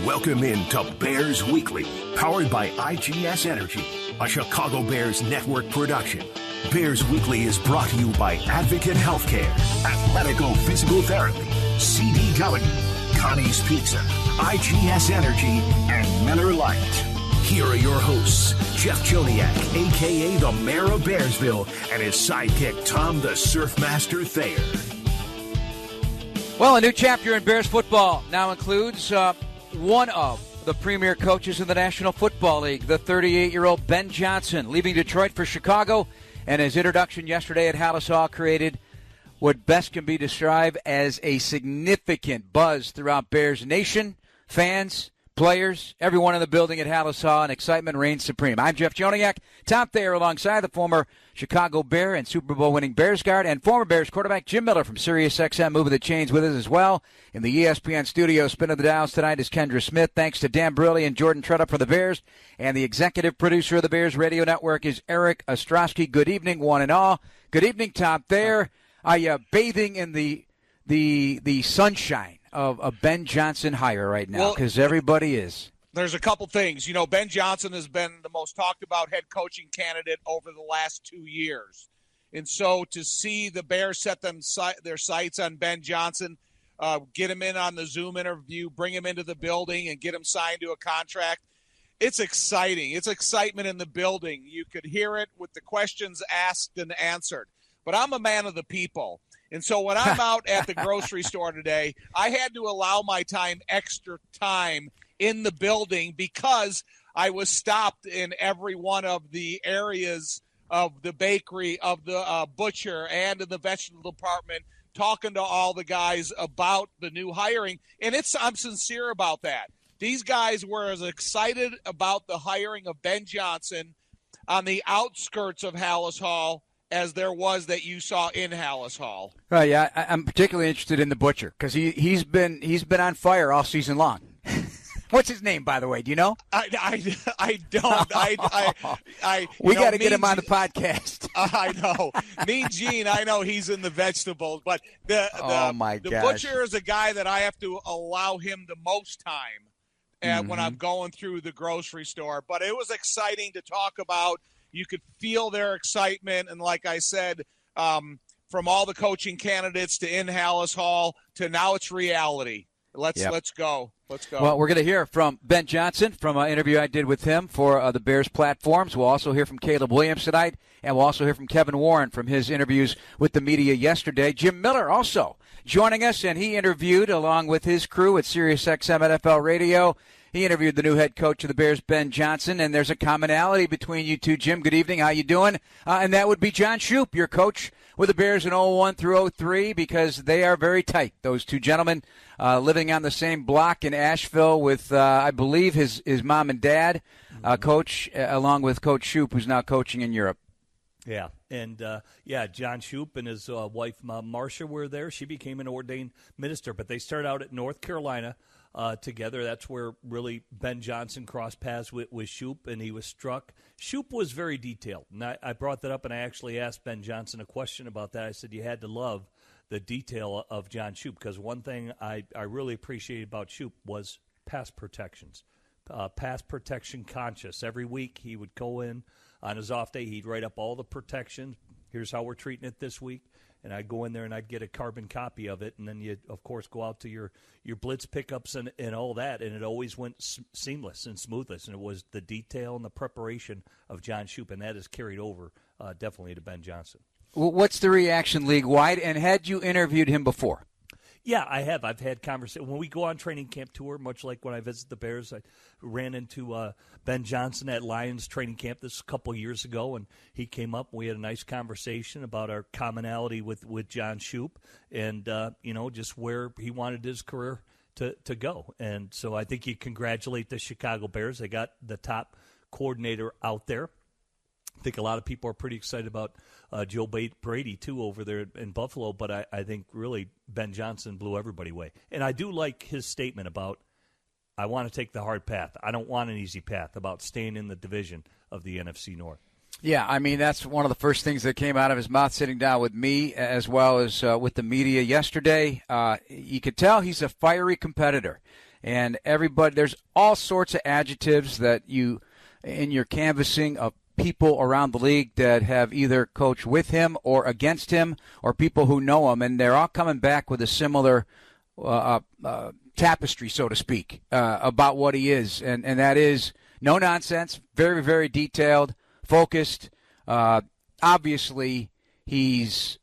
Welcome in to Bears Weekly, powered by IGS Energy, a Chicago Bears network production. Bears Weekly is brought to you by Advocate Healthcare, Athletico Physical Therapy, CD Gallagher, Connie's Pizza, IGS Energy, and Miller Lite. Here are your hosts, Jeff Joniak, a.k.a. the Mayor of Bearsville, and his sidekick, Tom the Surfmaster Thayer. Well, a new chapter in Bears football now includes one of the premier coaches in the National Football League, the 38-year-old Ben Johnson, leaving Detroit for Chicago, and his introduction yesterday at Hallis Hall created what best can be described as a significant buzz throughout Bears Nation, fans, players, everyone in the building at Hallis Hall, and excitement reigns supreme. I'm Jeff Joniak, Tom Thayer alongside the former Chicago Bear and Super Bowl winning Bears guard and former Bears quarterback Jim Miller from SiriusXM, moving the chains with us as well. In the ESPN studio, spinning the dials tonight is Kendra Smith. Thanks to Dan Brilli and Jordan Trudup for the Bears. And the executive producer of the Bears Radio Network is Eric Ostrowski. Good evening, one and all. Good evening, Tom Thayer. Are you bathing in the sunshine of a Ben Johnson hire right now? Because everybody is. There's a couple things. You know, Ben Johnson has been the most talked about head coaching candidate over the last 2 years. And so to see the Bears set their sights on Ben Johnson, get him in on the Zoom interview, bring him into the building and get him signed to a contract, it's exciting. It's excitement in the building. You could hear it with the questions asked and answered. But I'm a man of the people. And so when I'm out at the grocery store today, I had to allow my extra time in the building because I was stopped in every one of the areas of the bakery, of the butcher, and in the vegetable department, talking to all the guys about the new hiring. And I'm sincere about that. These guys were as excited about the hiring of Ben Johnson on the outskirts of Hallis Hall as there was that you saw in Hallis Hall. Yeah, I'm particularly interested in the butcher because he's been on fire all season long. What's his name, by the way? Do you know? I don't. We got to get him on the podcast. I know. Mean Gene, I know he's in the vegetables, but the butcher is a guy that I have to allow him the most time when I'm going through the grocery store. But it was exciting to talk about. You could feel their excitement, and like I said, from all the coaching candidates to in Hallis Hall to now it's reality. Let's go. Let's go. Well, we're going to hear from Ben Johnson from an interview I did with him for the Bears platforms. We'll also hear from Caleb Williams tonight, and we'll also hear from Kevin Warren from his interviews with the media yesterday. Jim Miller also joining us, and he interviewed along with his crew at SiriusXM NFL Radio. He interviewed the new head coach of the Bears, Ben Johnson, and there's a commonality between you two. Jim, good evening. How you doing? And that would be John Shoop, your coach with the Bears in 01 through 03, because they are very tight, those two gentlemen, living on the same block in Asheville with, I believe, his mom and dad, coach, along with Coach Shoop, who's now coaching in Europe. Yeah, and, John Shoop and his wife, Marcia, were there. She became an ordained minister, but they started out at North Carolina together. That's where really Ben Johnson crossed paths with Shoop, and he was struck. Shoop was very detailed, and I brought that up, and I actually asked Ben Johnson a question about that. I said, you had to love the detail of John Shoop, because one thing I really appreciated about Shoop was pass protections, pass protection conscious. Every week he would go in on his off day, he'd write up all the protections. Here's how we're treating it this week. And I'd go in there and I'd get a carbon copy of it, and then you'd, of course, go out to your blitz pickups and all that, and it always went seamless and smoothless, and it was the detail and the preparation of John Shoop, and that is carried over definitely to Ben Johnson. What's the reaction league-wide, and had you interviewed him before? Yeah, I have. I've had conversations. When we go on training camp tour, much like when I visit the Bears, I ran into Ben Johnson at Lions training camp this a couple years ago, and he came up. We had a nice conversation about our commonality with John Shoop and, just where he wanted his career to go. And so I think you congratulate the Chicago Bears. They got the top coordinator out there. I think a lot of people are pretty excited about Joe Brady, too, over there in Buffalo, but I think really Ben Johnson blew everybody away. And I do like his statement about, I want to take the hard path. I don't want an easy path, about staying in the division of the NFC North. Yeah, I mean, that's one of the first things that came out of his mouth sitting down with me as well as with the media yesterday. You could tell he's a fiery competitor. And everybody, there's all sorts of adjectives that you, in your canvassing of people around the league that have either coached with him or against him or people who know him, and they're all coming back with a similar tapestry, so to speak, about what he is. And that is no nonsense, very, very detailed, focused. Obviously, he's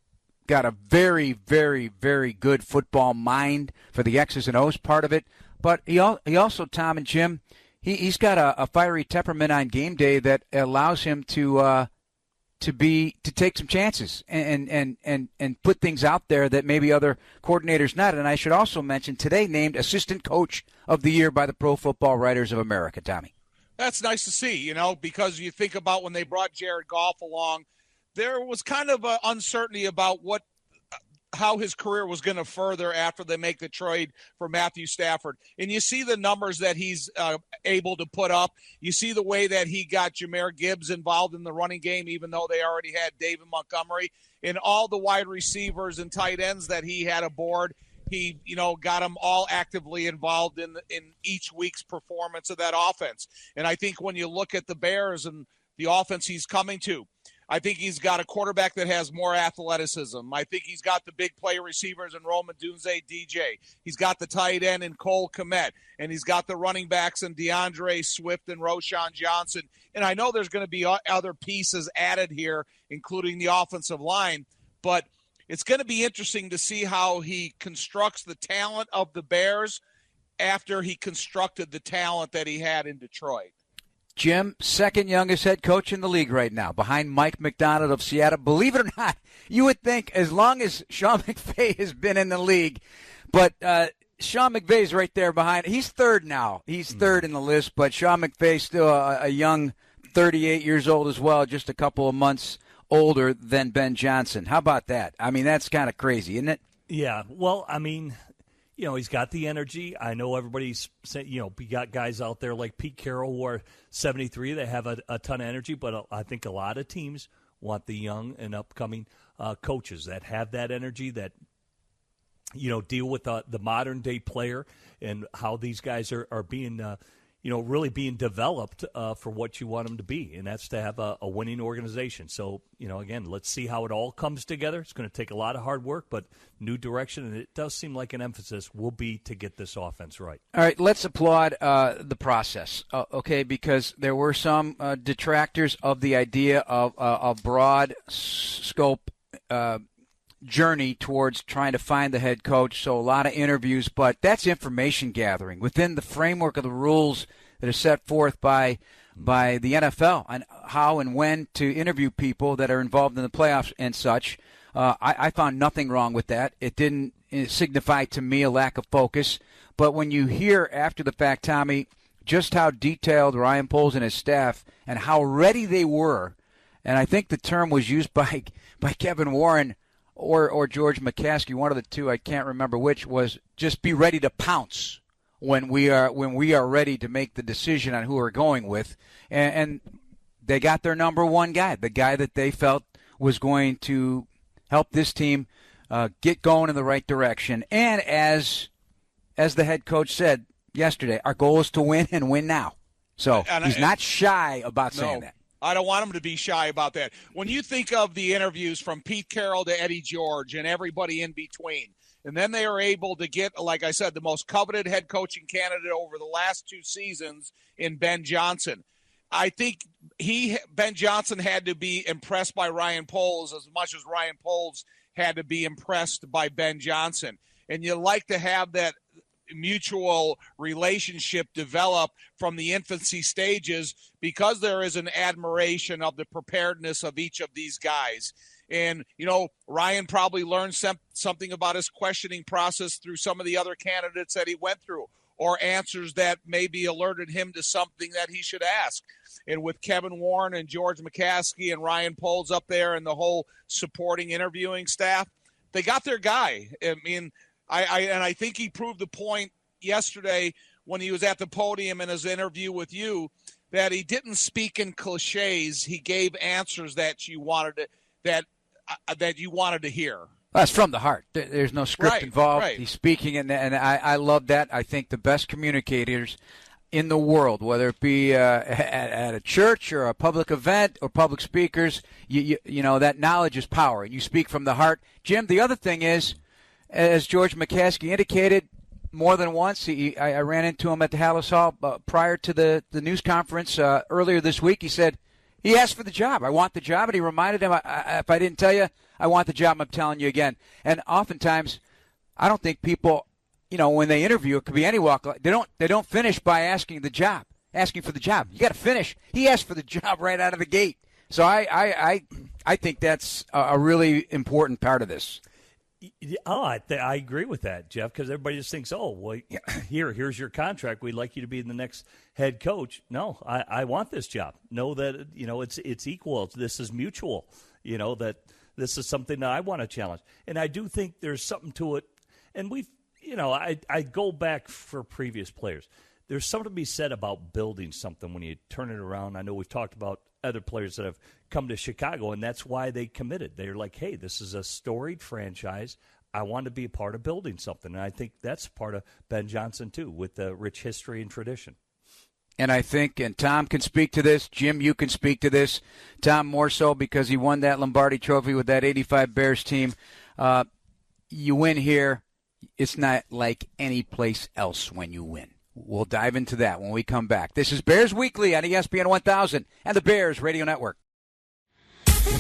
got a very, very, very good football mind for the X's and O's part of it. But he also, Tom and Jim, he's got a fiery temperament on game day that allows him to take some chances and put things out there that maybe other coordinators not. And I should also mention today named Assistant Coach of the Year by the Pro Football Writers of America, Tommy. That's nice to see, because you think about when they brought Jared Goff along, there was kind of an uncertainty about how his career was going to further after they make the trade for Matthew Stafford. And you see the numbers that he's able to put up. You see the way that he got Jahmyr Gibbs involved in the running game, even though they already had David Montgomery. And all the wide receivers and tight ends that he had aboard, he, got them all actively involved in each week's performance of that offense. And I think when you look at the Bears and the offense he's coming to, I think he's got a quarterback that has more athleticism. I think he's got the big play receivers in Roman Dunze, DJ. He's got the tight end in Cole Kmet. And he's got the running backs in DeAndre Swift and Roschon Johnson. And I know there's going to be other pieces added here, including the offensive line. But it's going to be interesting to see how he constructs the talent of the Bears after he constructed the talent that he had in Detroit. Jim, second youngest head coach in the league right now, behind Mike McDonald of Seattle. Believe it or not, you would think as long as Sean McVay has been in the league, but Sean McVay's right there behind. He's third now. He's third in the list, but Sean McVay's still a young 38 years old as well, just a couple of months older than Ben Johnson. How about that? I mean, that's kind of crazy, isn't it? Yeah, well, I mean, he's got the energy. I know everybody's saying, we got guys out there like Pete Carroll who are 73. They have a ton of energy, but I think a lot of teams want the young and upcoming coaches that have that energy, that, deal with the modern-day player and how these guys are being, really being developed for what you want them to be, and that's to have a winning organization. So, again, let's see how it all comes together. It's going to take a lot of hard work, but new direction, and it does seem like an emphasis will be to get this offense right. All right, let's applaud the process, okay, because there were some detractors of the idea of a broad scope journey towards trying to find the head coach, so a lot of interviews, but that's information gathering within the framework of the rules that are set forth by the NFL on how and when to interview people that are involved in the playoffs and such. I found nothing wrong with that. It didn't signify to me a lack of focus, but when you hear after the fact, Tommy, just how detailed Ryan Poles and his staff and how ready they were, and I think the term was used by Kevin Warren or George McCaskey, one of the two, I can't remember which, was just be ready to pounce when we are ready to make the decision on who we're going with. And they got their number one guy, the guy that they felt was going to help this team get going in the right direction. And as the head coach said yesterday, our goal is to win and win now. So he's not shy about saying that. I don't want him to be shy about that. When you think of the interviews from Pete Carroll to Eddie George and everybody in between, and then they are able to get, like I said, the most coveted head coaching candidate over the last two seasons in Ben Johnson. I think Ben Johnson had to be impressed by Ryan Poles as much as Ryan Poles had to be impressed by Ben Johnson. And you like to have that mutual relationship develop from the infancy stages because there is an admiration of the preparedness of each of these guys. And, Ryan probably learned something about his questioning process through some of the other candidates that he went through, or answers that maybe alerted him to something that he should ask. And with Kevin Warren and George McCaskey and Ryan Poles up there and the whole supporting interviewing staff, they got their guy. I mean, I think he proved the point yesterday when he was at the podium in his interview with you that he didn't speak in cliches. He gave answers that you wanted to hear. Well, it's from the heart. There's no script involved. Right. He's speaking, and I love that. I think the best communicators in the world, whether it be at a church or a public event or public speakers, you know that knowledge is power, and you speak from the heart. Jim, the other thing is, as George McCaskey indicated more than once, I ran into him at the Hallis Hall prior to the news conference earlier this week. He said he asked for the job. I want the job, and he reminded him, if I didn't tell you, I want the job, I'm telling you again. And oftentimes, I don't think people, when they interview, it could be any walk, they don't finish by asking for the job. You got to finish. He asked for the job right out of the gate. So I think that's a really important part of this. I agree with that, Jeff, because everybody just thinks, here's your contract. We'd like you to be the next head coach. No, I want this job. Know that, it's equal. This is mutual, that this is something that I want to challenge. And I do think there's something to it. And I go back for previous players. There's something to be said about building something when you turn it around. I know we've talked about other players that have come to Chicago, and that's why they committed. They're like, hey, this is a storied franchise. I want to be a part of building something. And I think that's part of Ben Johnson, too, with the rich history and tradition. And I think, and Tom can speak to this, Jim, you can speak to this, Tom more so because he won that Lombardi Trophy with that 85 Bears team. You win here, it's not like any place else when you win. We'll dive into that when we come back. This is Bears Weekly on ESPN 1000 and the Bears Radio Network.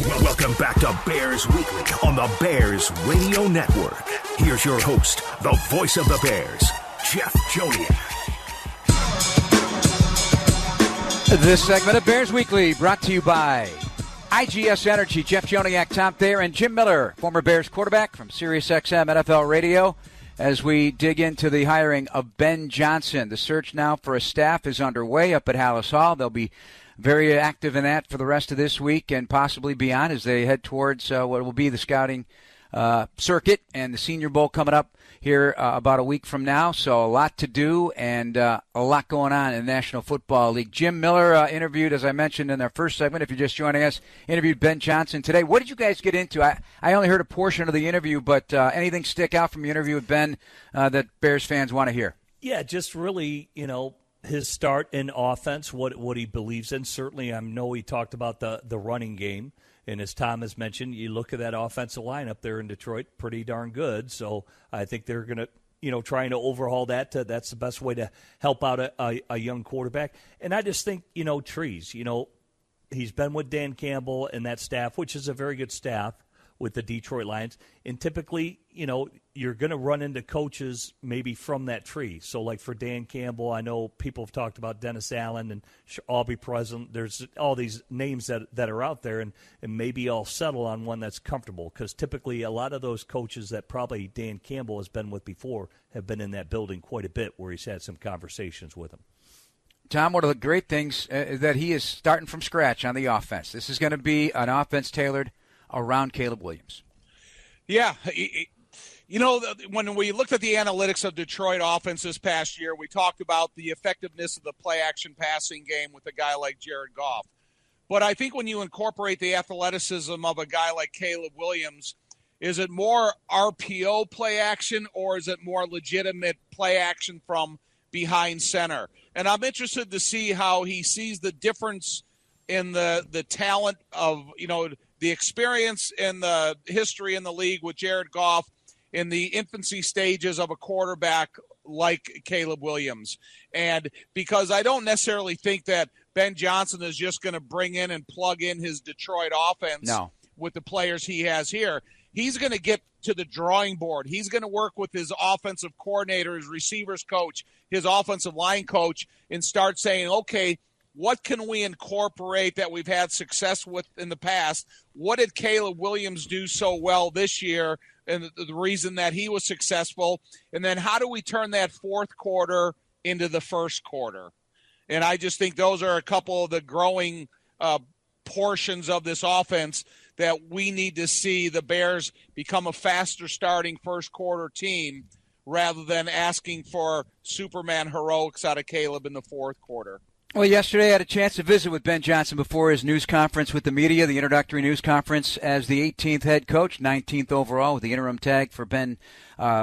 Welcome back to Bears Weekly on the Bears Radio Network. Here's your host, the voice of the Bears, Jeff Joniak. This segment of Bears Weekly brought to you by IGS Energy. Jeff Joniak, Tom Thayer, and Jim Miller, former Bears quarterback from SiriusXM NFL Radio. As we dig into the hiring of Ben Johnson, the search now for a staff is underway up at Hallis Hall. They'll be very active in that for the rest of this week and possibly beyond as they head towards what will be the scouting circuit and the Senior Bowl coming up here about a week from now. So a lot to do and a lot going on in the National Football League. Jim Miller interviewed, as I mentioned in our first segment, if you're just joining us, interviewed Ben Johnson today. What did you guys get into? I only heard a portion of the interview, but anything stick out from the interview with Ben that Bears fans want to hear? Yeah, just really, his start in offense, what he believes in. Certainly, I know he talked about the running game. And as Tom has mentioned, you look at that offensive line up there in Detroit, pretty darn good. So I think they're going to, trying to overhaul that. That's the best way to help out a young quarterback. And I just think, Trees, he's been with Dan Campbell and that staff, which is a very good staff with the Detroit Lions. And typically, you're going to run into coaches maybe from that tree. So like for Dan Campbell, I know people have talked about Dennis Allen and Aubrey Pleasant. There's all these names that are out there, and maybe I'll settle on one that's comfortable because typically a lot of those coaches that probably Dan Campbell has been with before have been in that building quite a bit where he's had some conversations with them. Tom, one of the great things is that he is starting from scratch on the offense. This is going to be an offense tailored around Caleb Williams. Yeah. When we looked at the analytics of Detroit offense this past year, we talked about the effectiveness of the play-action passing game with a guy like Jared Goff. But I think when you incorporate the athleticism of a guy like Caleb Williams, is it more RPO play action or is it more legitimate play action from behind center? And I'm interested to see how he sees the difference in the talent of, the experience and the history in the league with Jared Goff in the infancy stages of a quarterback like Caleb Williams. And because I don't necessarily think that Ben Johnson is just going to bring in and plug in his Detroit offense with the players he has here. He's going to get to the drawing board. He's going to work with his offensive coordinator, his receivers coach, his offensive line coach, and start saying, okay, what can we incorporate that we've had success with in the past? What did Caleb Williams do so well this year and the reason that he was successful? And then how do we turn that fourth quarter into the first quarter? And I just think those are a couple of the growing portions of this offense that we need to see the Bears become a faster starting first quarter team rather than asking for Superman heroics out of Caleb in the fourth quarter. Well, yesterday I had a chance to visit with Ben Johnson before his news conference with the media, the introductory news conference as the 18th head coach, 19th overall with the interim tag for Ben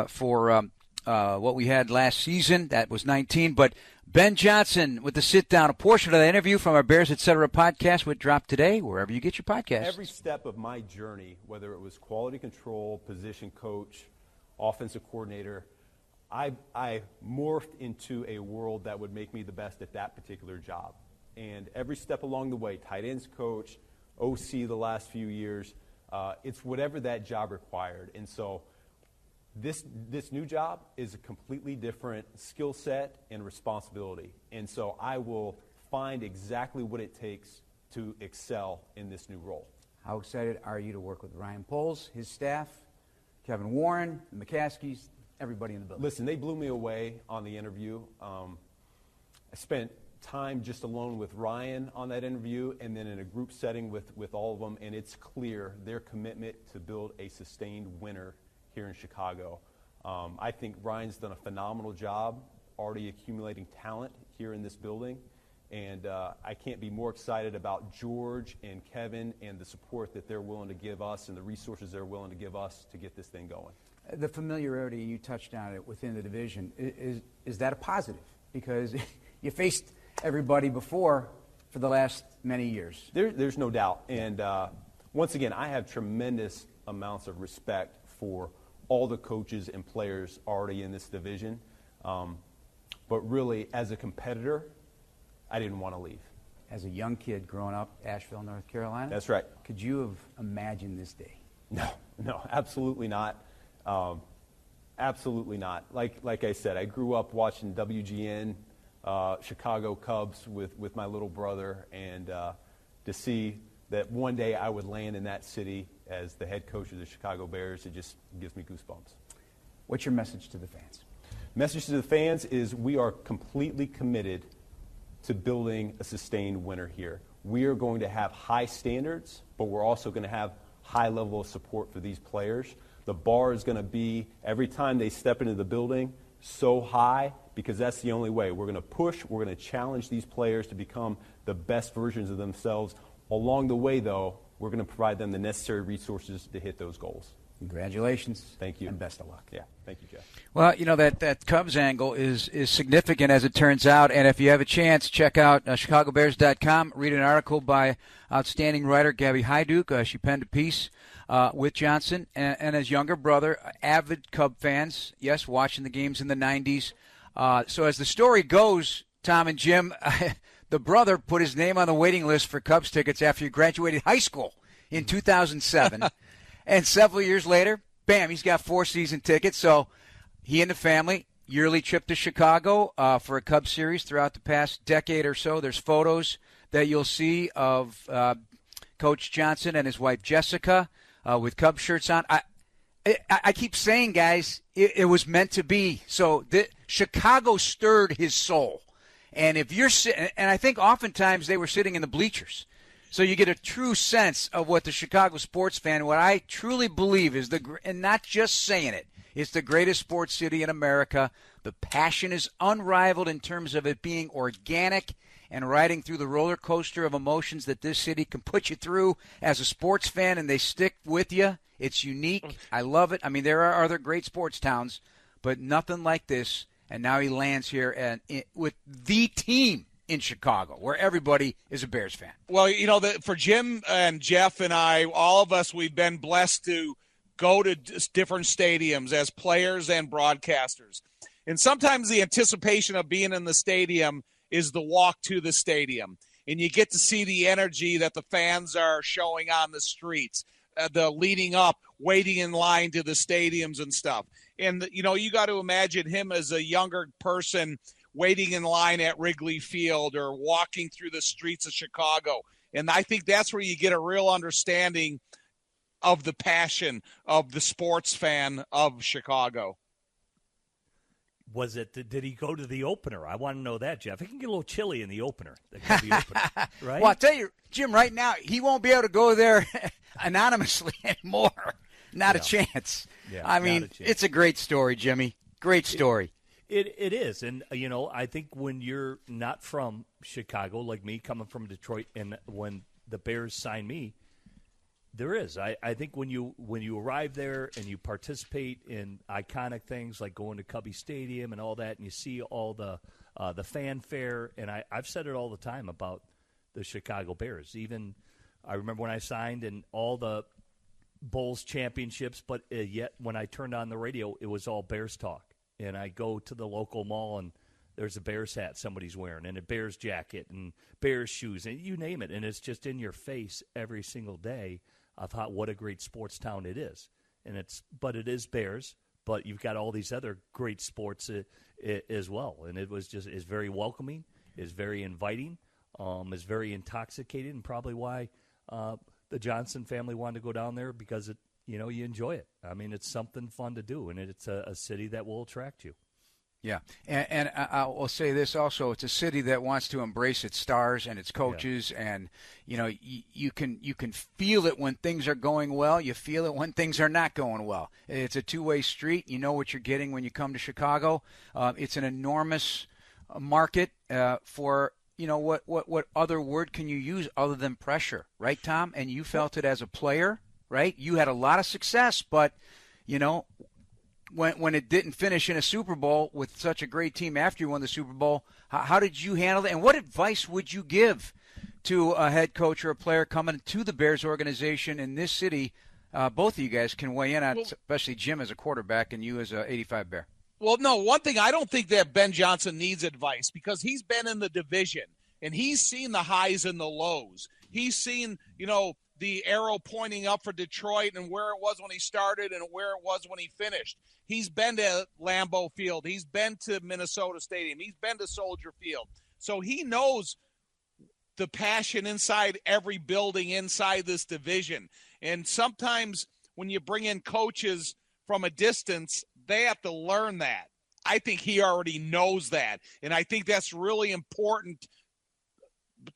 for what we had last season. That was 19. But Ben Johnson with the sit-down, a portion of that interview from our Bears Etc. podcast would drop today wherever you get your podcast. Every step of my journey, whether it was quality control, position coach, offensive coordinator, I morphed into a world that would make me the best at that particular job. And every step along the way, tight ends coach, OC the last few years, it's whatever that job required. And so this new job is a completely different skill set and responsibility. And so I will find exactly what it takes to excel in this new role. How excited are you to work with Ryan Poles, his staff, Kevin Warren, the McCaskies, everybody in the building? Listen, they blew me away on the interview. I spent time just alone with Ryan on that interview and then in a group setting with all of them, and it's clear their commitment to build a sustained winner here in Chicago. I think Ryan's done a phenomenal job already accumulating talent here in this building, and I can't be more excited about George and Kevin and the support that they're willing to give us and the resources they're willing to give us to get this thing going. The familiarity, you touched on it within the division, is that a positive? Because you faced everybody before for the last many years. There's no doubt. And once again, I have tremendous amounts of respect for all the coaches and players already in this division. But really, as a competitor, I didn't want to leave. As a young kid growing up, Asheville, North Carolina? That's right. Could you have imagined this day? No, absolutely not. Absolutely not. Like I said, I grew up watching WGN, Chicago Cubs with my little brother, and to see that one day I would land in that city as the head coach of the Chicago Bears, it just gives me goosebumps. What's your message to the fans? Message to the fans is we are completely committed to building a sustained winner here. We are going to have high standards, but we're also going to have high level of support for these players. The bar is going to be, every time they step into the building, so high, because that's the only way. We're going to push, we're going to challenge these players to become the best versions of themselves. Along the way, though, we're going to provide them the necessary resources to hit those goals. Congratulations. Thank you. And best of luck. Yeah, thank you, Jeff. Well, you know, that Cubs angle is significant, as it turns out. And if you have a chance, check out ChicagoBears.com. Read an article by outstanding writer Gabby Hyduke. She penned a piece with Johnson and his younger brother, avid Cub fans, yes, watching the games in the 90s. So as the story goes, Tom and Jim, the brother put his name on the waiting list for Cubs tickets after he graduated high school in 2007. And several years later, bam, he's got 4 season tickets. So he and the family, yearly trip to Chicago for a Cubs series throughout the past decade or so. There's photos that you'll see of Coach Johnson and his wife Jessica with Cubs shirts on. I keep saying, guys, it was meant to be. So Chicago stirred his soul. And if you're sitting, and I think oftentimes they were sitting in the bleachers. So you get a true sense of what the Chicago sports fan, what I truly believe is and not just saying it, it's the greatest sports city in America. The passion is unrivaled in terms of it being organic and riding through the roller coaster of emotions that this city can put you through as a sports fan, and they stick with you. It's unique. I love it. I mean, there are other great sports towns, but nothing like this. And now he lands here with the team in Chicago, where everybody is a Bears fan. Well, you know, for Jim and Jeff and I, all of us, we've been blessed to go to different stadiums as players and broadcasters. And sometimes the anticipation of being in the stadium is the walk to the stadium. And you get to see the energy that the fans are showing on the streets, the leading up, waiting in line to the stadiums and stuff. And, you know, you got to imagine him as a younger person waiting in line at Wrigley Field or walking through the streets of Chicago. And I think that's where you get a real understanding of the passion of the sports fan of Chicago. Did he go to the opener? I want to know that, Jeff. It can get a little chilly in the opener. Right? Well, I'll tell you, Jim, right now, he won't be able to go there anonymously anymore. Not a chance. Yeah, I mean, it's a great story, Jimmy. Great story. It is. And, I think when you're not from Chicago, like me, coming from Detroit, and when the Bears sign me, there is. I think when you arrive there and you participate in iconic things like going to Cubby Stadium and all that, and you see all the fanfare, and I've said it all the time about the Chicago Bears. Even I remember when I signed and all the Bulls championships, but yet when I turned on the radio, it was all Bears talk. And I go to the local mall and there's a Bears hat somebody's wearing and a Bears jacket and Bears shoes and you name it. And it's just in your face every single day of what a great sports town it is. But it is Bears, but you've got all these other great sports as well. And it's very welcoming, it's very inviting, it's very intoxicating, and probably why the Johnson family wanted to go down there, because you enjoy it. I mean, it's something fun to do, and it's a city that will attract you. Yeah, and I will say this also: it's a city that wants to embrace its stars and its coaches, and you can feel it when things are going well. You feel it when things are not going well. It's a two-way street. You know what you're getting when you come to Chicago. It's an enormous market for what other word can you use other than pressure, right, Tom? And you felt it as a player, right? You had a lot of success, but when it didn't finish in a Super Bowl with such a great team after you won the Super Bowl, how did you handle it? And what advice would you give to a head coach or a player coming to the Bears organization in this city? Both of you guys can weigh in on, especially Jim as a quarterback and you as a 85 Bear. Well, no, one thing, I don't think that Ben Johnson needs advice, because he's been in the division and he's seen the highs and the lows. He's seen, the arrow pointing up for Detroit and where it was when he started and where it was when he finished. He's been to Lambeau Field. He's been to Minnesota Stadium. He's been to Soldier Field. So he knows the passion inside every building inside this division. And sometimes when you bring in coaches from a distance, they have to learn that. I think he already knows that. And I think that's really important,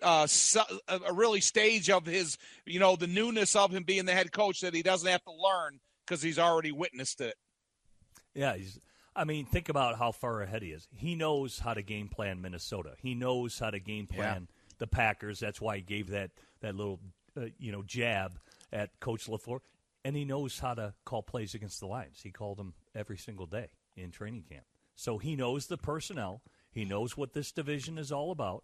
a really stage of his, the newness of him being the head coach, that he doesn't have to learn because he's already witnessed it. Yeah, think about how far ahead he is. He knows how to game plan Minnesota. He knows how to game plan the Packers. That's why he gave that little, jab at Coach LaFleur. And he knows how to call plays against the Lions. He called them every single day in training camp. So he knows the personnel. He knows what this division is all about.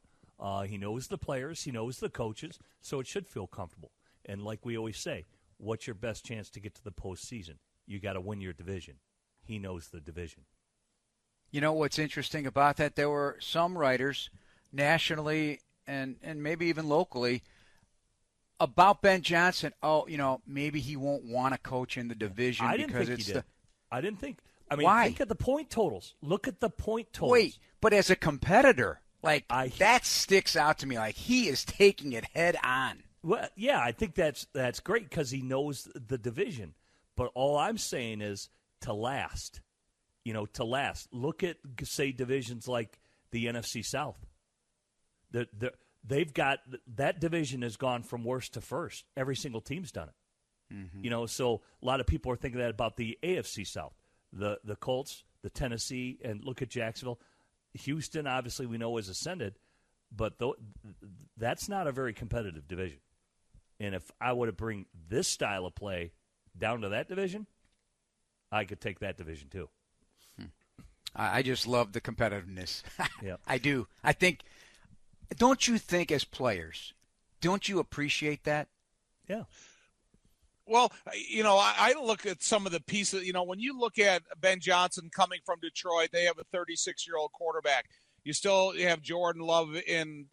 He knows the players. He knows the coaches. So it should feel comfortable. And like we always say, what's your best chance to get to the postseason? You got to win your division. He knows the division. You know what's interesting about that? There were some writers nationally and maybe even locally about Ben Johnson. Maybe he won't want to coach in the division because it's the. I didn't think. Why? Think of the point totals. Look at the point totals. Wait, but as a competitor, that sticks out to me. Like, he is taking it head on. Well, yeah, I think that's great because he knows the division. But all I'm saying is to last. Look at, say, divisions like the NFC South. They've got that division has gone from worst to first. Every single team's done it. Mm-hmm. So a lot of people are thinking that about the AFC South, the Colts, the Tennessee, and look at Jacksonville. Houston, obviously, we know is ascended, but that's not a very competitive division. And if I were to bring this style of play down to that division, I could take that division too. I just love the competitiveness. Yep. I do. I think. Don't you think, as players, don't you appreciate that? Yeah. Well, I look at some of the pieces. When you look at Ben Johnson coming from Detroit, they have a 36-year-old quarterback. You still have Jordan Love in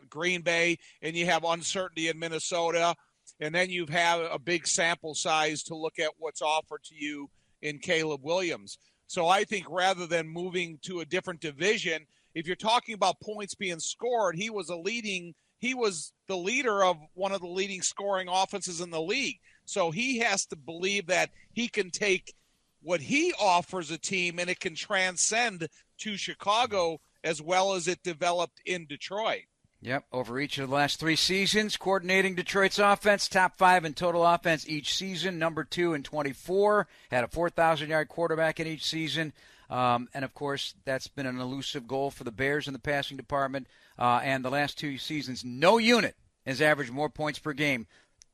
Green Bay, and you have uncertainty in Minnesota, and then you have a big sample size to look at what's offered to you in Caleb Williams. So I think rather than moving to a different division, if you're talking about points being scored, he was the leader of one of the leading scoring offenses in the league. So he has to believe that he can take what he offers a team and it can transcend to Chicago as well as it developed in Detroit. Yep, over each of the last 3 seasons, coordinating Detroit's offense, top 5 in total offense each season, number 2 in 24, had a 4,000-yard quarterback in each season. And, of course, that's been an elusive goal for the Bears in the passing department. And the last 2 seasons, no unit has averaged more points per game,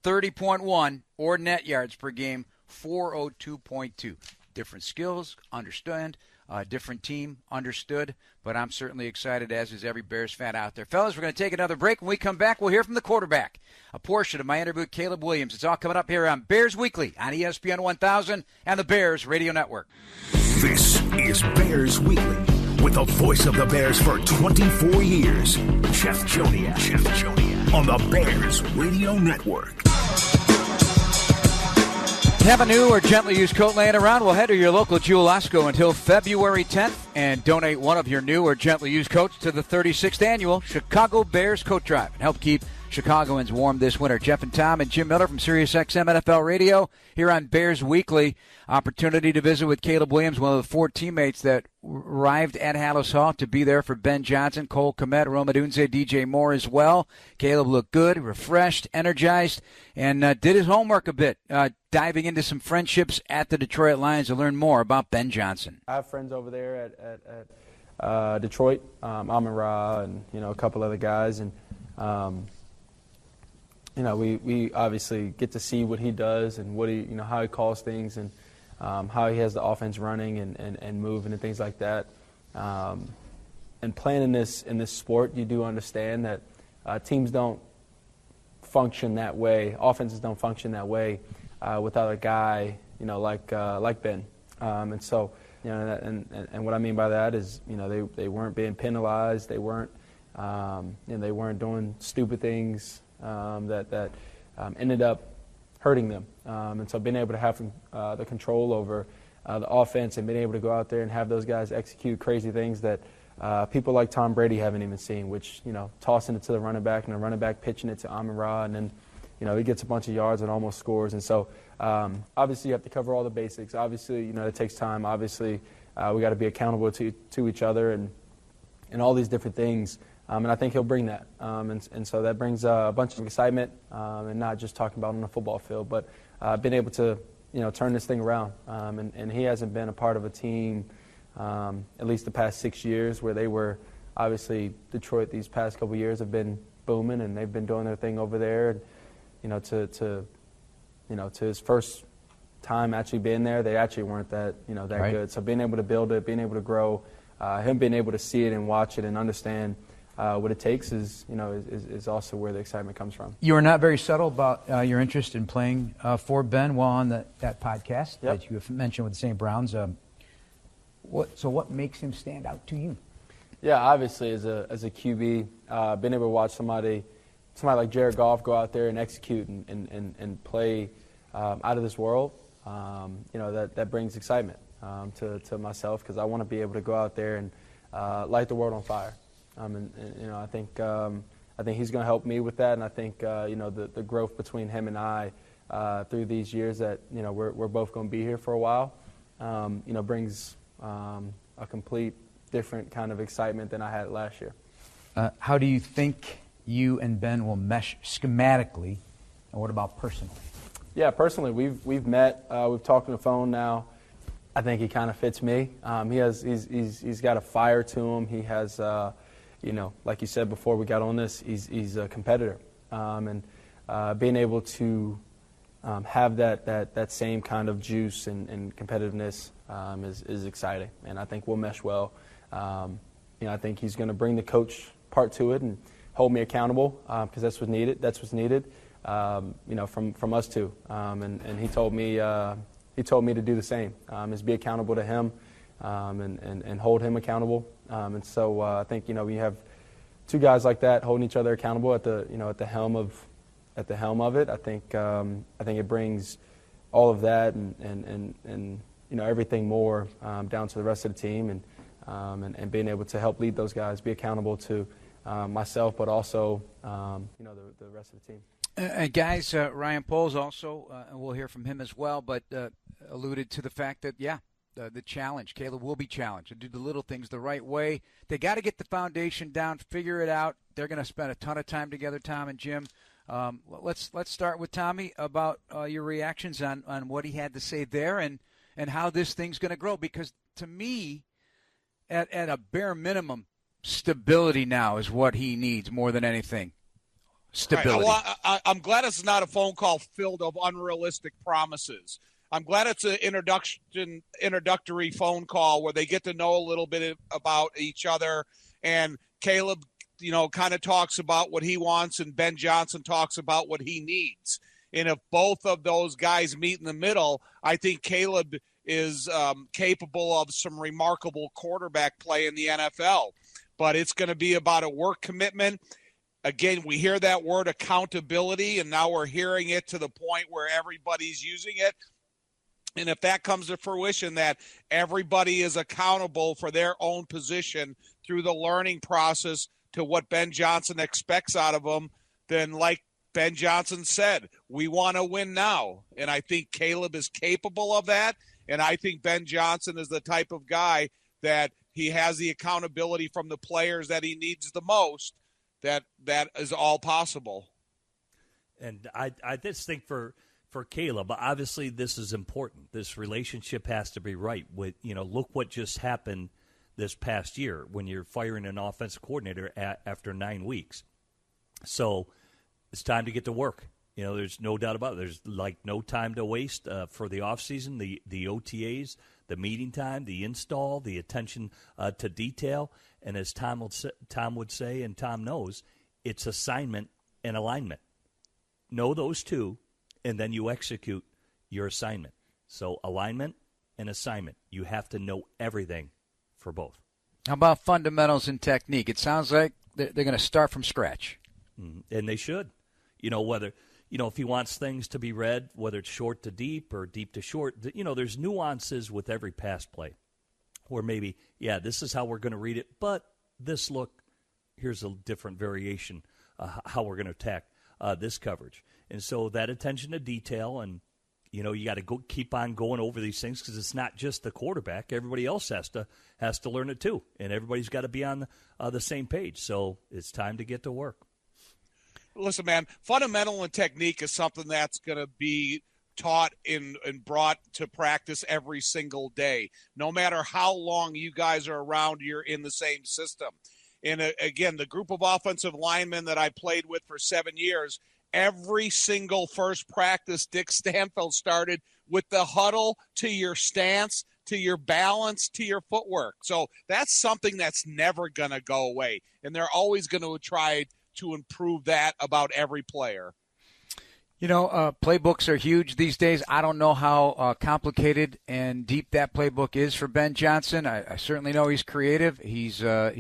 30.1, or net yards per game, 402.2. Different skills, understand. Different team, understood. But I'm certainly excited, as is every Bears fan out there. Fellas, we're going to take another break. When we come back, we'll hear from the quarterback. A portion of my interview with Caleb Williams. It's all coming up here on Bears Weekly on ESPN 1000 and the Bears Radio Network. This is Bears Weekly with the voice of the Bears for 24 years, Jeff Joniak. On the Bears Radio Network. Have a new or gently used coat laying around? Well, head to your local Jewel Osco until February 10th and donate one of your new or gently used coats to the 36th annual Chicago Bears Coat Drive and help keep Chicagoans warm this winter. Jeff and Tom and Jim Miller from SiriusXM NFL Radio here on Bears Weekly. Opportunity to visit with Caleb Williams, one of the 4 teammates that arrived at Hallis Hall to be there for Ben Johnson, Cole Kmet, Rome Odunze, DJ Moore as well. Caleb looked good, refreshed, energized, and did his homework a bit, diving into some friendships at the Detroit Lions to learn more about Ben Johnson. I have friends over there at Detroit, Amon Ra and, a couple other guys, and we obviously get to see what he does and what he, how he calls things and how he has the offense running and moving and things like that. And playing in this sport, you do understand that teams don't function that way. Offenses don't function that way without a guy, like Ben. And so, and what I mean by that is, they weren't being penalized. They weren't, they weren't doing stupid things that ended up hurting them. And so being able to have the control over the offense and being able to go out there and have those guys execute crazy things that people like Tom Brady haven't even seen, which, tossing it to the running back and the running back pitching it to Amon Ra, and then, he gets a bunch of yards and almost scores. And so obviously you have to cover all the basics. Obviously, it takes time. Obviously, we got to be accountable to each other and all these different things. And I think he'll bring that. And so that brings a bunch of excitement, and not just talking about on the football field, but being able to, turn this thing around. And he hasn't been a part of a team, at least the past 6 years, where they were, obviously, Detroit these past couple of years have been booming, and they've been doing their thing over there. And, to his first time actually being there, they actually weren't that Right. good. So being able to build it, being able to grow, him being able to see it and watch it and understand what it takes is also where the excitement comes from. You were not very subtle about your interest in playing for Ben while on that podcast that you have mentioned with the St. Browns. What makes him stand out to you? Yeah, obviously as a QB, being able to watch somebody like Jared Goff go out there and execute and play out of this world, that brings excitement to myself, because I want to be able to go out there and light the world on fire. I think he's going to help me with that, and I think the growth between him and I through these years that we're both going to be here for a while, brings a complete different kind of excitement than I had last year. How do you think you and Ben will mesh schematically, and what about personally? Yeah, personally, we've met, we've talked on the phone now. I think he kind of fits me. He's got a fire to him. He has. Like you said before we got on this, he's a competitor, and being able to have that same kind of juice and competitiveness is exciting, and I think we'll mesh well. I think he's going to bring the coach part to it and hold me accountable, because that's what's needed. That's what's needed, from us two. And he told me to do the same, is be accountable to him, and hold him accountable. And so I think we have two guys like that holding each other accountable at the helm of it. I think it brings all of that and everything more down to the rest of the team, and being able to help lead those guys, be accountable to myself, but also the rest of the team. Guys, Ryan Poles also, we'll hear from him as well, but alluded to the fact that the challenge. Caleb will be challenged to do the little things the right way. They got to get the foundation down, figure it out. They're going to spend a ton of time together, Tom and Jim. Let's start with Tommy about your reactions on what he had to say there and how this thing's going to grow, because to me, at a bare minimum, stability now is what he needs more than anything. Stability. Right. Well, I'm glad it's not a phone call filled of unrealistic promises. I'm glad it's an introductory phone call where they get to know a little bit about each other, and Caleb, kind of talks about what he wants, and Ben Johnson talks about what he needs. And if both of those guys meet in the middle, I think Caleb is capable of some remarkable quarterback play in the NFL. But it's going to be about a work commitment. Again, we hear that word accountability, and now we're hearing it to the point where everybody's using it. And if that comes to fruition, that everybody is accountable for their own position through the learning process to what Ben Johnson expects out of them, then like Ben Johnson said, we want to win now. And I think Caleb is capable of that. And I think Ben Johnson is the type of guy that he has the accountability from the players that he needs the most, that is all possible. And I just think for Caleb, obviously this is important. This relationship has to be right. Look what just happened this past year when you're firing an offensive coordinator after 9 weeks. So it's time to get to work. There's no doubt about it. There's no time to waste for the offseason, the OTAs, the meeting time, the install, the attention to detail. And as Tom would say, and Tom knows, it's assignment and alignment. Know those two, and then you execute your assignment. So alignment and assignment. You have to know everything for both. How about fundamentals and technique? It sounds like they're going to start from scratch. And they should. If he wants things to be read, whether it's short to deep or deep to short, there's nuances with every pass play where maybe, this is how we're going to read it, but here's a different variation, how we're going to attack this coverage. And so that attention to detail, and, you got to keep on going over these things because it's not just the quarterback. Everybody else has to learn it too, and everybody's got to be on the same page. So it's time to get to work. Listen, man, fundamental and technique is something that's going to be taught and brought to practice every single day. No matter how long you guys are around, you're in the same system. And again, the group of offensive linemen that I played with for 7 years, every single first practice, Dick Stanfield started with the huddle to your stance, to your balance, to your footwork. So that's something that's never going to go away. And they're always going to try to improve that about every player. Playbooks are huge these days. I don't know how complicated and deep that playbook is for Ben Johnson. I certainly know he's creative. He's a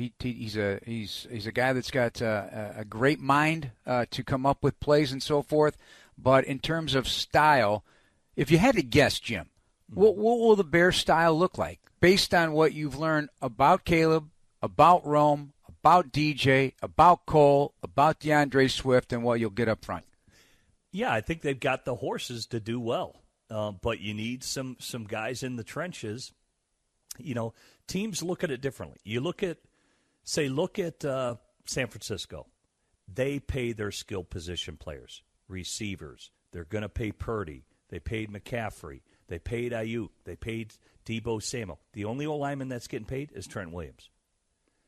guy that's got a great mind to come up with plays and so forth. But in terms of style, if you had to guess, Jim, what will the Bears style look like based on what you've learned about Caleb, about Rome, about DJ, about Cole, about DeAndre Swift, and what you'll get up front? Yeah, I think they've got the horses to do well, but you need some guys in the trenches. Teams look at it differently. You look at San Francisco. They pay their skill position players, receivers. They're going to pay Purdy. They paid McCaffrey. They paid Ayuk. They paid Deebo Samuel. The only lineman that's getting paid is Trent Williams.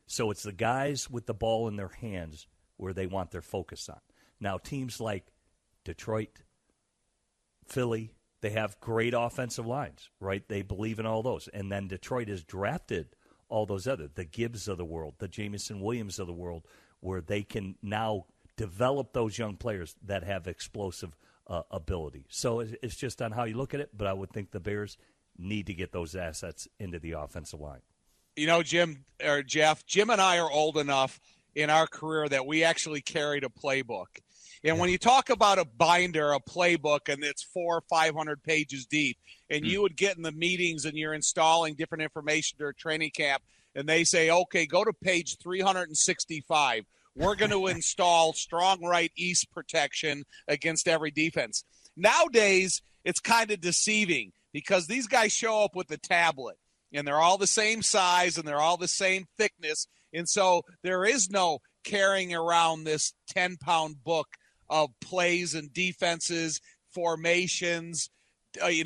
So it's the guys with the ball in their hands where they want their focus on. Now, teams like Detroit, Philly, they have great offensive lines, right? They believe in all those. And then Detroit has drafted all those the Gibbs of the world, the Jamison Williams of the world, where they can now develop those young players that have explosive ability. So it's just on how you look at it, but I would think the Bears need to get those assets into the offensive line. Jim or Jeff, Jim and I are old enough in our career that we actually carried a playbook. And when you talk about a binder, a playbook, and it's 400 or 500 pages deep, and you would get in the meetings and you're installing different information during training camp, and they say, okay, go to page 365. We're going to install strong right east protection against every defense. Nowadays, it's kind of deceiving because these guys show up with the tablet, and they're all the same size, and they're all the same thickness. And so there is no carrying around this 10-pound book of plays and defenses, formations,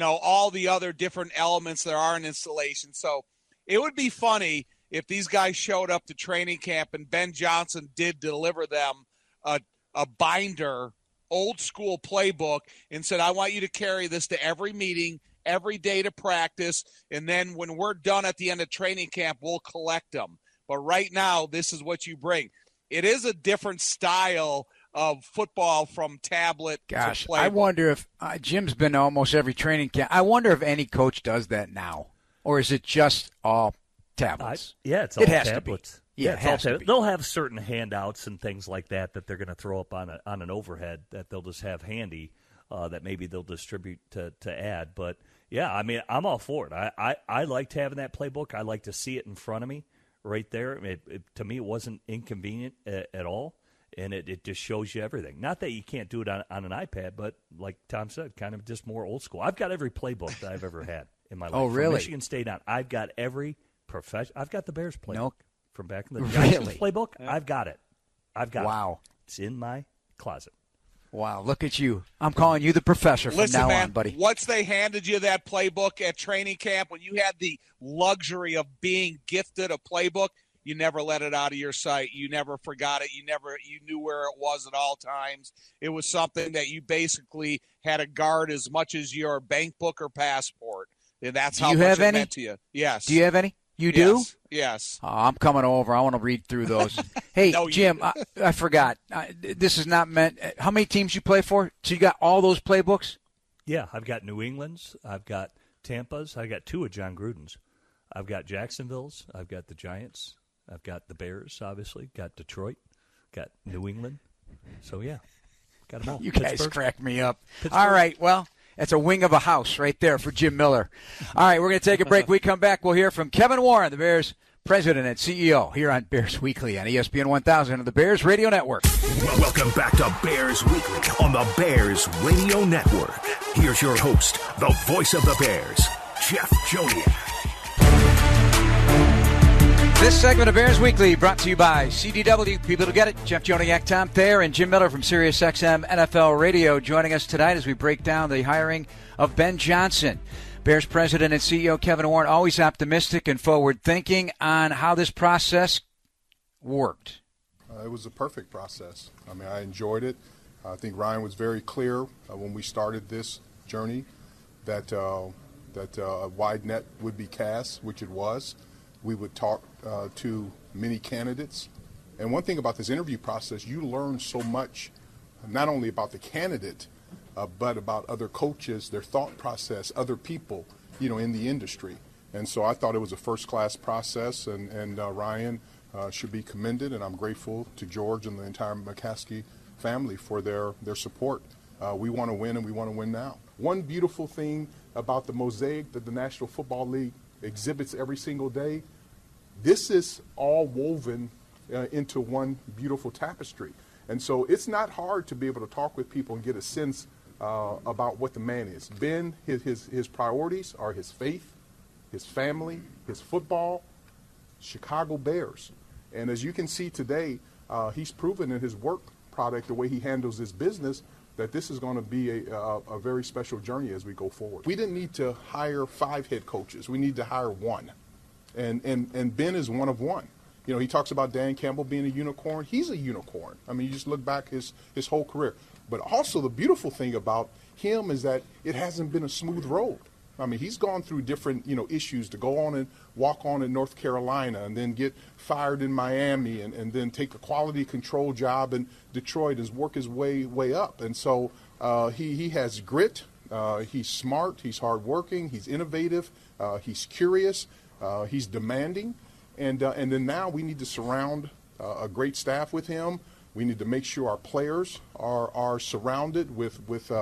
all the other different elements there are in installation. So It would be funny if these guys showed up to training camp and Ben Johnson did deliver them a binder, old school playbook, and said, I want you to carry this to every meeting, every day to practice, and then when we're done at the end of training camp, we'll collect them. But right now, this is what you bring. It is a different style of football from tablet to playbook. I wonder if Jim's been to almost every training camp. I wonder if any coach does that now, or is it just all tablets? It's all it has tablets. To be. Yeah, it has to be. They'll have certain handouts and things like that they're going to throw up on an overhead that they'll just have handy that maybe they'll distribute to add. But, yeah, I mean, I'm all for it. I liked having that playbook. I like to see it in front of me right there. To me, it wasn't inconvenient at all, and it just shows you everything. Not that you can't do it on an iPad, but like Tom said, kind of just more old school. I've got every playbook that I've ever had in my life. Oh, really? From Michigan State on. I've got every I've got the Bears playbook. No. From back in the day. Really? Playbook, I've got it. Wow. It's in my closet. Wow, look at you. I'm calling you the professor from now on, buddy. Once they handed you that playbook at training camp, when you had the luxury of being gifted a playbook, you never let it out of your sight. You never forgot it. You knew where it was at all times. It was something that you basically had to guard as much as your bank book or passport. And that's how much it meant to you. Yes. Do you have any? You do? Yes. Oh, I'm coming over. I want to read through those. Hey, no, Jim, I forgot. This is not meant. How many teams you play for? So you got all those playbooks? Yeah, I've got New England's. I've got Tampa's. I got 2 of John Gruden's. I've got Jacksonville's. I've got the Giants. I've got the Bears, obviously. Got Detroit. Got New England. So, yeah, got them all. You guys crack me up. Pittsburgh. All right, well. That's a wing of a house right there for Jim Miller. All right, we're going to take a break. We come back, we'll hear from Kevin Warren, the Bears president and CEO, here on Bears Weekly on ESPN 1000 and the Bears Radio Network. Welcome back to Bears Weekly on the Bears Radio Network. Here's your host, the voice of the Bears, Jeff Joniak. This segment of Bears Weekly brought to you by CDW. People who get it. Jeff Joniak, Tom Thayer, and Jim Miller from SiriusXM NFL Radio joining us tonight as we break down the hiring of Ben Johnson. Bears president and CEO Kevin Warren, always optimistic and forward-thinking on how this process worked. It was a perfect process. I mean, I enjoyed it. I think Ryan was very clear when we started this journey that a wide net would be cast, which it was. We would talk to many candidates. And one thing about this interview process, you learn so much, not only about the candidate, but about other coaches, their thought process, other people, in the industry. And so I thought it was a first-class process, and Ryan should be commended, and I'm grateful to George and the entire McCaskey family for their support. We want to win, and we want to win now. One beautiful thing about the mosaic that the National Football League exhibits every single day, this is all woven into one beautiful tapestry. And so it's not hard to be able to talk with people and get a sense about what the man is. Ben, his priorities are his faith, his family, his football, Chicago Bears. And as you can see today, he's proven in his work product, the way he handles his business, that this is going to be a very special journey as we go forward. We didn't need to hire 5 head coaches. We need to hire 1. And Ben is one of one. He talks about Dan Campbell being a unicorn. He's a unicorn. I mean, you just look back his whole career. But also the beautiful thing about him is that it hasn't been a smooth road. I mean, he's gone through different, issues to go on and walk on in North Carolina and then get fired in Miami and then take a quality control job in Detroit and work his way up. And so he has grit. He's smart. He's hardworking. He's innovative. He's curious. He's demanding. And then now we need to surround a great staff with him. We need to make sure our players are surrounded with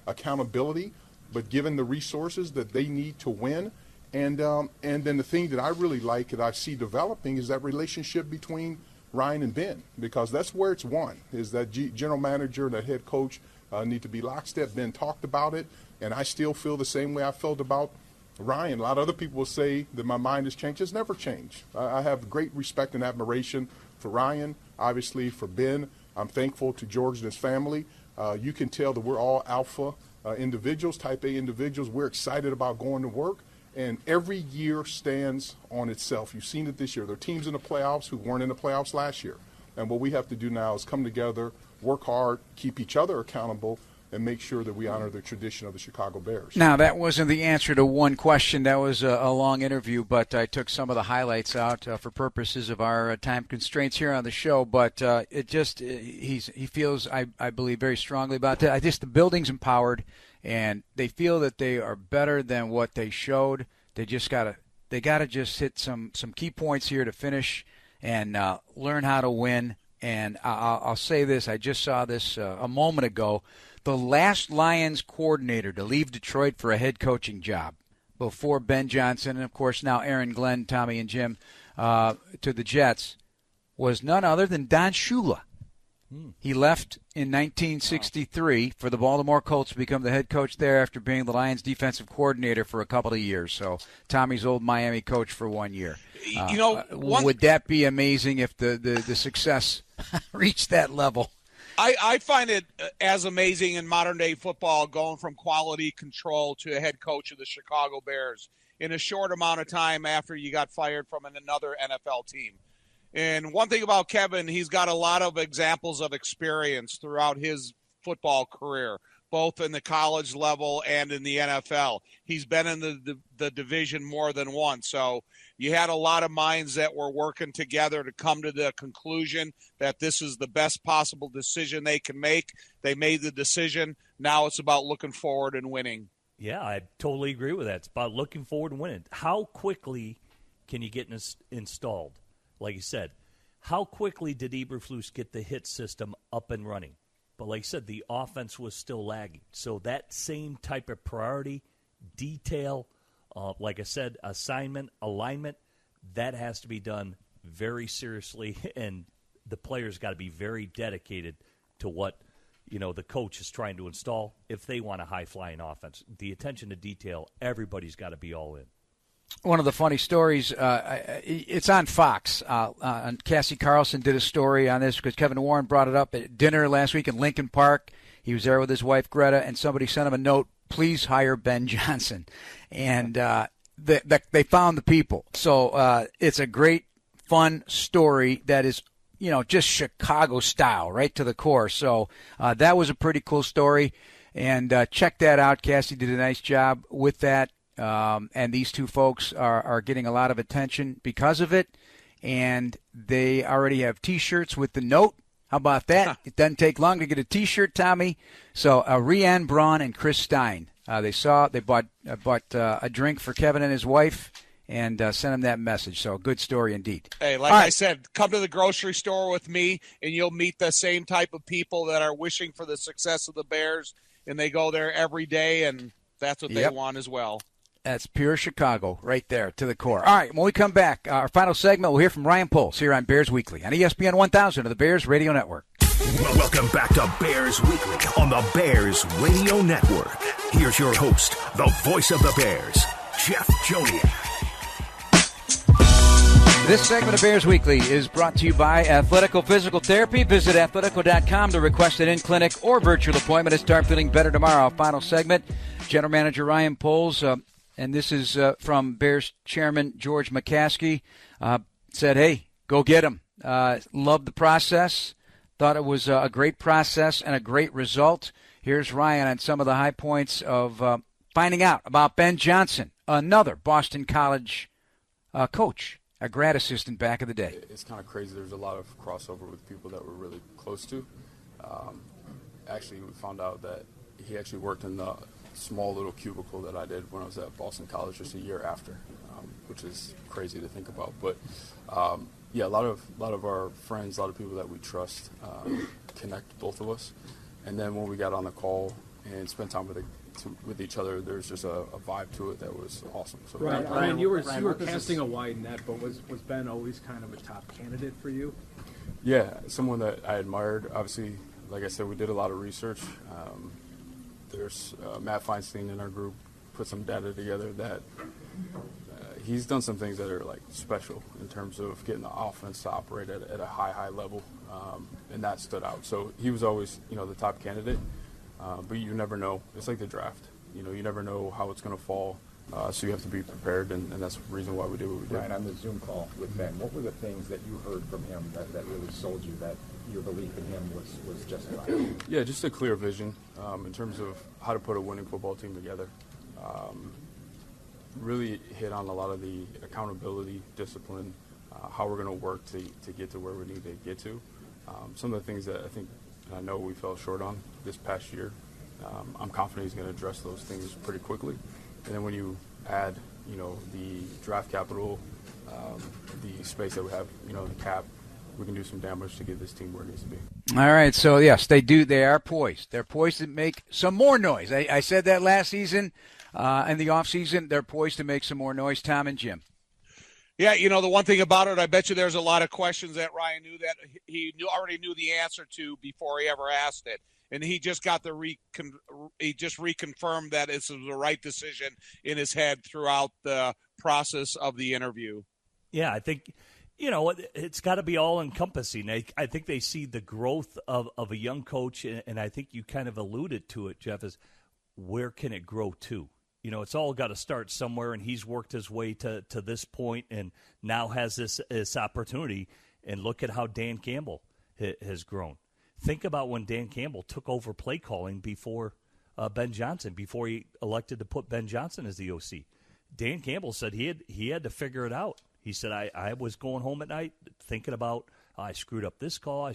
accountability, but given the resources that they need to win. And then the thing that I really like that I see developing is that relationship between Ryan and Ben, because that's where it's won, is that general manager and that head coach need to be lockstep. Ben talked about it, and I still feel the same way I felt about Ryan. A lot of other people will say that my mind has changed. It's never changed. I have great respect and admiration for Ryan, obviously for Ben. I'm thankful to George and his family. You can tell that we're all alpha individuals, type A individuals. We're excited about going to work, And every year stands on itself. You've seen it this year. There are teams in the playoffs who weren't in the playoffs last year. And what we have to do now is come together, work hard, keep each other accountable, and make sure that we honor the tradition of the Chicago Bears. Now, that wasn't the answer to one question. That was a long interview, but I took some of the highlights out for purposes of our time constraints here on the show. But he feels, I believe, very strongly about that. The building's empowered, and they feel that they are better than what they showed. They gotta just hit some key points here to finish and learn how to win. And I'll say this: I just saw this a moment ago. The last Lions coordinator to leave Detroit for a head coaching job before Ben Johnson, and of course now Aaron Glenn, Tommy, and Jim to the Jets, was none other than Don Shula. He left in 1963 for the Baltimore Colts to become the head coach there after being the Lions defensive coordinator for a couple of years. So Tommy's old Miami coach for 1 year. Would that be amazing if the success reached that level? I find it as amazing in modern-day football going from quality control to a head coach of the Chicago Bears in a short amount of time after you got fired from another NFL team. And one thing about Kevin, he's got a lot of examples of experience throughout his football career, both in the college level and in the NFL. He's been in the division more than once. So you had a lot of minds that were working together to come to the conclusion that this is the best possible decision they can make. They made the decision. Now it's about looking forward and winning. Yeah, I totally agree with that. It's about looking forward and winning. How quickly can you get installed? Like you said, how quickly did Eberflus get the hit system up and running? But like I said, the offense was still lagging. So that same type of priority, detail, like I said, assignment, alignment, that has to be done very seriously, and the players got to be very dedicated to what the coach is trying to install if they want a high-flying offense. The attention to detail, everybody's got to be all in. One of the funny stories, it's on Fox. And Cassie Carlson did a story on this because Kevin Warren brought it up at dinner last week in Lincoln Park. He was there with his wife, Greta, and somebody sent him a note, please hire Ben Johnson. And they found the people. So it's a great, fun story that is, just Chicago style, right to the core. So that was a pretty cool story. And check that out. Cassie did a nice job with that. And these two folks are getting a lot of attention because of it. And they already have T-shirts with the note. How about that? It doesn't take long to get a T-shirt, Tommy. So Rhiann Braun and Chris Stein, they bought a drink for Kevin and his wife and sent him that message. So good story indeed. Hey, like I said, come to the grocery store with me, and you'll meet the same type of people that are wishing for the success of the Bears, and they go there every day, and that's what they want as well. That's pure Chicago right there to the core. All right, when we come back, our final segment, we'll hear from Ryan Poles here on Bears Weekly on ESPN 1000 of the Bears Radio Network. Welcome back to Bears Weekly on the Bears Radio Network. Here's your host, the voice of the Bears, Jeff Joniak. This segment of Bears Weekly is brought to you by Athletico Physical Therapy. Visit athletico.com to request an in-clinic or virtual appointment and start feeling better tomorrow. Final segment, General Manager Ryan Poles, and this is from Bears Chairman George McCaskey, said, hey, go get him. Loved the process. Thought it was a great process and a great result. Here's Ryan on some of the high points of finding out about Ben Johnson, another Boston College coach, a grad assistant back in the day. It's kind of crazy. There's a lot of crossover with people that we're really close to. Actually, we found out that he actually worked in the small little cubicle that I did when I was at Boston College just a year after, which is crazy to think about. But yeah, a lot of our friends, a lot of people that we trust connect both of us. And then when we got on the call and spent time with each other, there's just a vibe to it that was awesome. So Ryan, you were casting a wide net, but was Ben always kind of a top candidate for you? Yeah, someone that I admired. Obviously, like I said, we did a lot of research. There's Matt Feinstein in our group put some data together that he's done some things that are like special in terms of getting the offense to operate at a high level, and that stood out. So he was always, the top candidate, but you never know. It's like the draft. You never know how it's going to fall. So you have to be prepared, and that's the reason why we do what we do. Ryan, on the Zoom call with Ben, what were the things that you heard from him that really sold you that your belief in him was justified? Yeah, just a clear vision in terms of how to put a winning football team together. Really hit on a lot of the accountability, discipline, how we're going to work to get to where we need to get to. Some of the things that I think and I know we fell short on this past year. I'm confident he's going to address those things pretty quickly. And then when you add, the draft capital, the space that we have, the cap, we can do some damage to get this team where it needs to be. All right, so yes, they are poised. They're poised to make some more noise. I said that last season, in the offseason, they're poised to make some more noise, Tom and Jim. Yeah, the one thing about it, I bet you there's a lot of questions that Ryan knew that he already knew the answer to before he ever asked it. And he just got he just reconfirmed that it's the right decision in his head throughout the process of the interview. Yeah, I think, it's got to be all-encompassing. I think they see the growth of a young coach, and I think you kind of alluded to it, Jeff, is where can it grow to? It's all got to start somewhere, and he's worked his way to this point and now has this opportunity. And look at how Dan Campbell has grown. Think about when Dan Campbell took over play calling before Ben Johnson, before he elected to put Ben Johnson as the OC. Dan Campbell said he had to figure it out. He said, I was going home at night thinking about, I screwed up this call,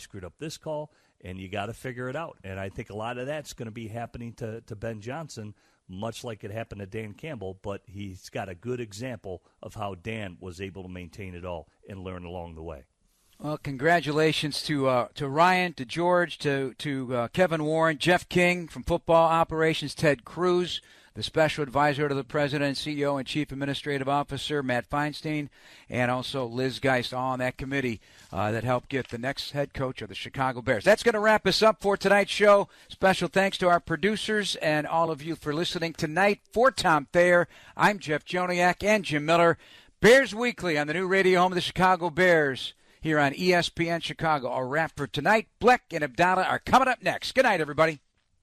and you got to figure it out. And I think a lot of that's going to be happening to Ben Johnson, much like it happened to Dan Campbell, but he's got a good example of how Dan was able to maintain it all and learn along the way. Well, congratulations to Ryan, to George, to Kevin Warren, Jeff King from Football Operations, Ted Cruz, the Special Advisor to the President, CEO, and Chief Administrative Officer, Matt Feinstein, and also Liz Geist, all on that committee that helped get the next head coach of the Chicago Bears. That's going to wrap us up for tonight's show. Special thanks to our producers and all of you for listening tonight. For Tom Thayer, I'm Jeff Joniak and Jim Miller. Bears Weekly on the new radio home of the Chicago Bears here on ESPN Chicago. Our wrap for tonight. Bleck and Abdallah are coming up next. Good night, everybody.